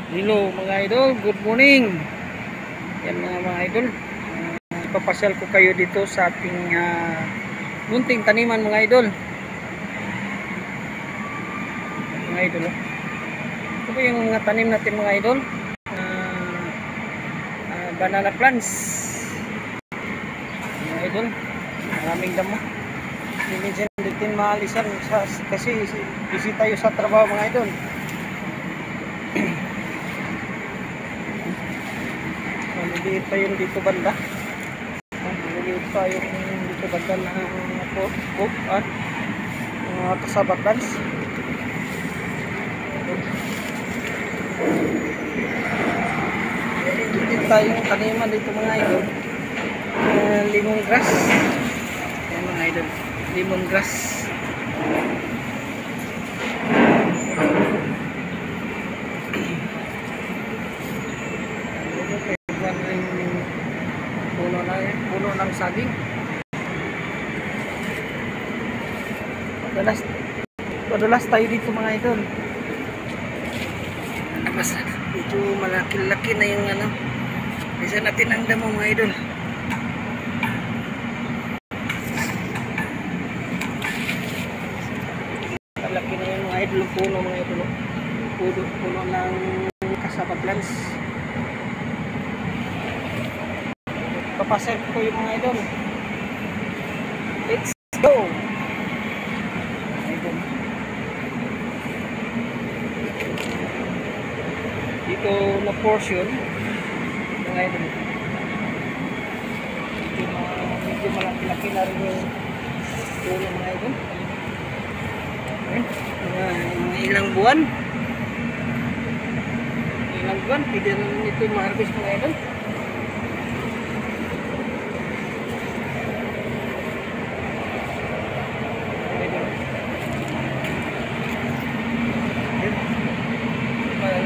Hello mga idol, good morning. Yan mga idol, ipapasyal ko kayo dito sa ating munting taniman mga idol. Mga idol, ito po yung mga tanim natin mga idol. Banana plants. Mga idol, maraming damo. Hindi din maalisan kasi busy tayo sa trabaho mga idol. Maliliit pa yung dito banda. Maliliit pa yung dito banda na mga kasaba plants. Dito tayong taniman dito mga idol. Lemongrass. Yan mga idol, lemongrass. Puno ng saging. Madalas tayo dito mga idol. Mas medyo malaki-laki na yung bisa natin ang damo mga idol. Malaki na yung mga idol, puno mga idol. Puno ng cassava plants. Papasel ko yung mga idol. Let's go. Dito na portion mga idol. Medyo malaki-laki na rin yung puno mga idol. Mga ilang buwan. Pwede na ito ma-harvest mga idol.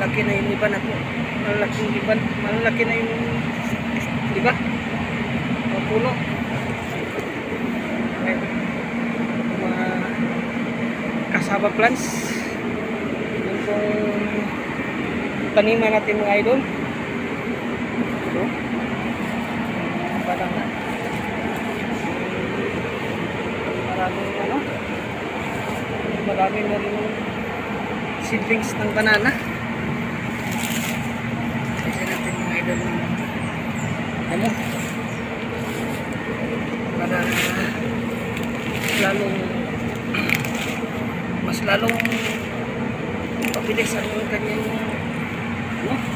Malaki na yung iba na po. Malaki na yung iba. Mga puno. Mga cassava plants. Yung pong taniman natin mga idol. Ito. Banana. Maraming na rin seedlings ng banana. Kasi natin mga idol ng para mas lalong pabilis ang kanyang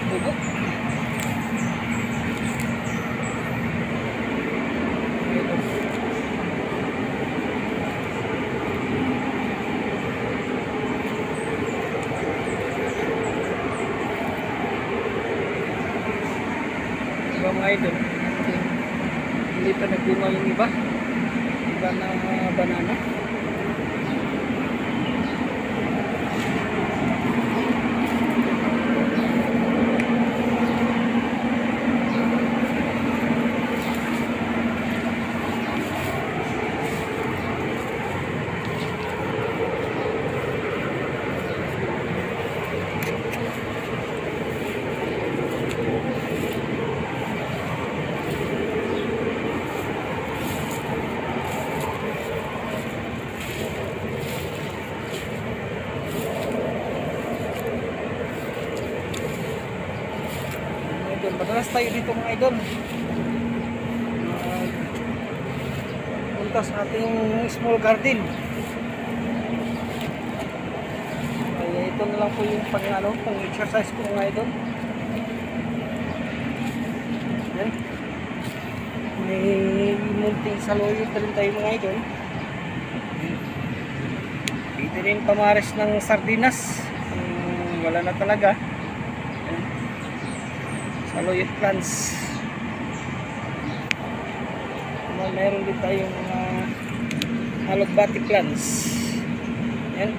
bubo. Mga idol, hindi pa nagbunga yung iba na banana. Madalas tayo dito mga idol. Punta sa ating small garden. Kaya ito na lang po yung pang exercise ko mga idol. Yan. May munting saluyot na rin tayo mga idol. Pwede rin pamares ng sardinas. Wala na talaga. Saluyot plants. Meron din tayong alugbati plants. Yan.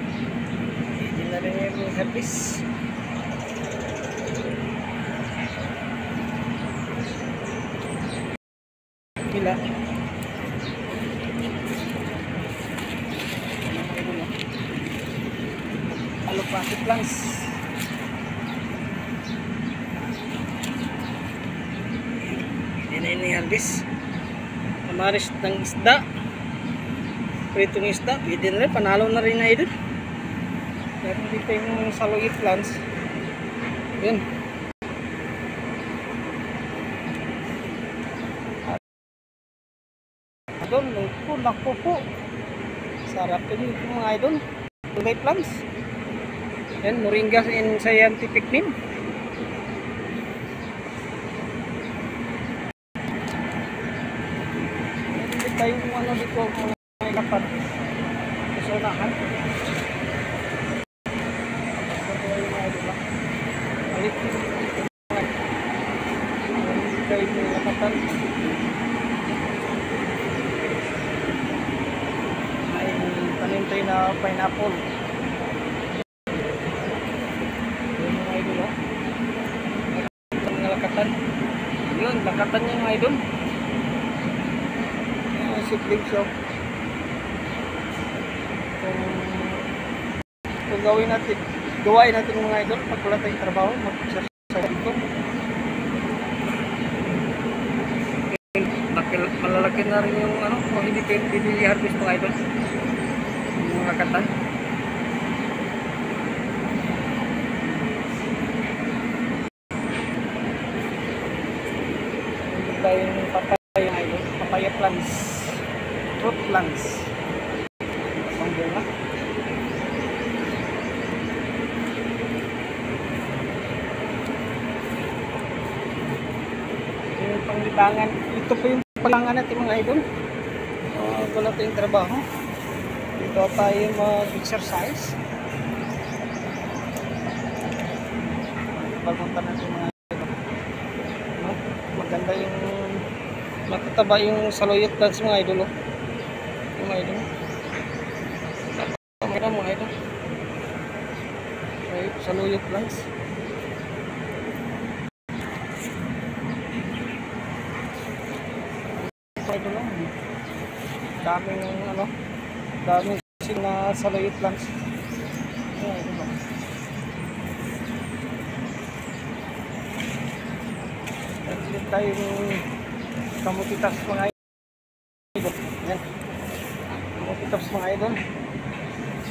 Hindi na rin yung herbis. Pila. Alugbati plants. ni Hardis. Pamaris ng isda. Pritong isda. Pwede na rin. Panalo na rin na idol. Meron dito yung saluyot plants. Yun. Idol. Naku po. Sarap din ito mga idol. Tulay plants. Yan. Moringa in scientific name. Tayong ano dito mga lapad sa unahan. Balik tayo yung lapatan. May tanim tayo na pineapple. Yung mga idol mga lakatan. Yun, lakatan niya mga idol. Sibling shop. Kung gawain natin mga idol pag wala tayong trabaho, mag-exercise dito. Malalaki na rin yung ano, kung hindi i-harvest mga idol yung mga katan. Hindi tayong papaya idol, papaya plants, fruit plants. Ang bunga. Yung panglibangan. Ito po yung panglibangan natin mga idol. Wala tayong trabaho. Dito tayo mag-exercise. Pagpunta natin mga idol. Maganda yung matataba yung saluyot plants mga idol. Yung mga idol. Napaka mga idol. Saluyot plants. Idol lang. Daming ano, daming na saluyot plants. Yung idol lang. Dito tayo kamutitas mga idol. Yan. Kamutitas mga idol.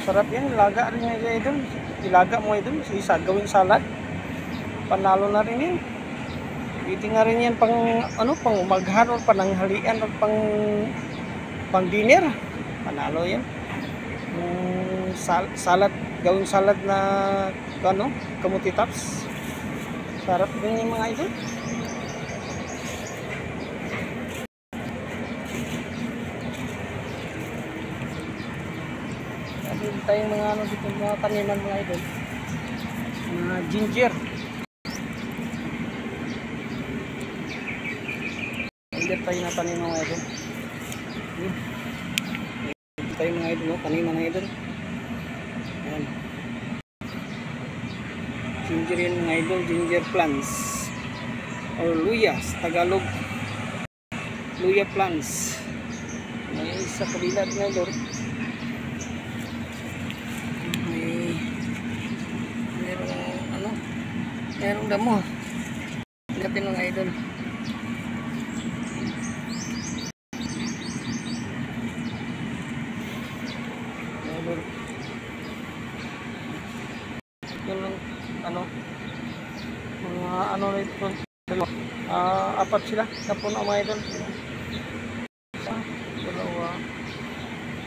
Sarap yan. Ilaga rin mga idol. Ilaga mo idol. Isa gawing salad. Panalo na rin yan. Pwede nga rin yan pang ano, pang umagahan o pananghalian o pang dinner. Panalo yan. Salad. Gawing salad na ano, kamutitas. Sarap din yung mga idol. Meron tayong mga ano dito, mga taniman mga idol. Mga ginger. Ginger tayo na taniman mga idol. Dito tayo mga idol, taniman mga idol. Ayan. Ginger yan mga idol, ginger plants. Or luyas, Tagalog. Luya plants. May isa kabila din mga idol. Merong damo. Gatin mga idol. Yun lang, ano, mga ano ito, apat sila, napuno mga idol. Isa, dalawa,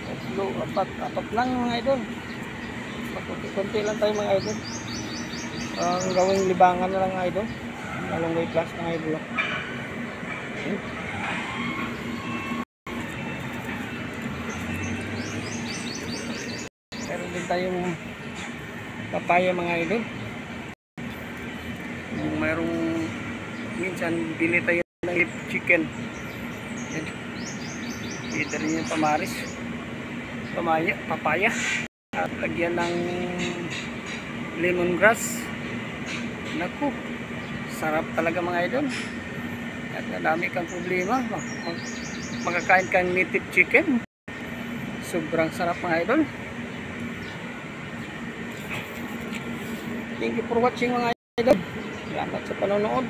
tatlo, apat lang mga idol. Kunti lang tayo mga idol. Ang gawing libangan na lang mga idol. Malunggay plus mga idol. Meron din tayong papaya mga idol. Mayroong minsan bili tayo ng chicken. Ito rin yung pamaris. Papaya. At lagyan ng lemongrass. Naku, sarap talaga mga idol. At nadami kang problema. Makakain kang native chicken. Sobrang sarap mga idol. Thank you for watching mga idol. Salamat sa panonood.